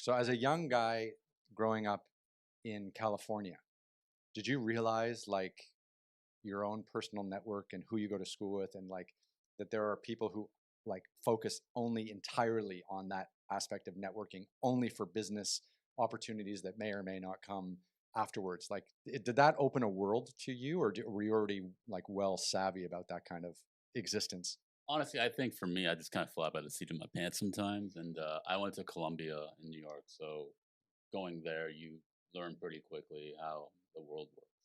So as a young guy growing up in California, did you realize like your own personal network and who you go to school with, and like that there are people who like focus only entirely on that aspect of networking only for business opportunities that may or may not come afterwards? Like did that open a world to you, or were you already like well savvy about that kind of existence? Honestly, I think for me, I just kind of fly by the seat of my pants sometimes. And I went to Columbia in New York. So going there, you learn pretty quickly how the world works,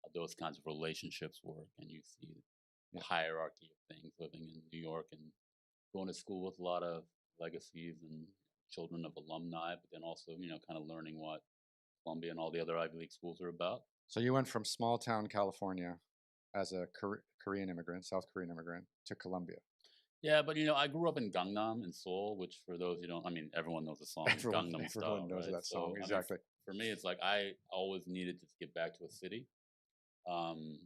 how those kinds of relationships work. And you see the hierarchy of things living in New York and going to school with a lot of legacies and children of alumni, but then also, kind of learning what Columbia and all the other Ivy League schools are about. So you went from small town California as a Korean immigrant, South Korean immigrant, to Columbia. Yeah, but I grew up in Gangnam in Seoul, which for those who don't, I mean, everyone knows the song Gangnam Style, Everyone knows right? that song, So, exactly. for me, it's like I always needed to get back to a city. Um,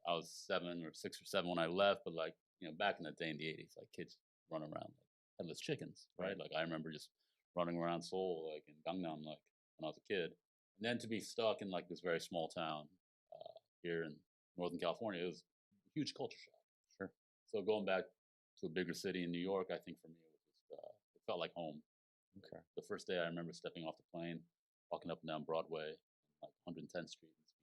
I was 6 or 7 when I left, but like, back in the day in the 80s, like kids run around like headless chickens, right? Like I remember just running around Seoul, like in Gangnam, like when I was a kid. And then to be stuck in like this very small town here in Northern California, it was a huge culture shock. Sure. So going back to a bigger city in New York, I think for me, it was just, it felt like home. Okay. The first day I remember stepping off the plane, walking up and down Broadway, like 110th Street, and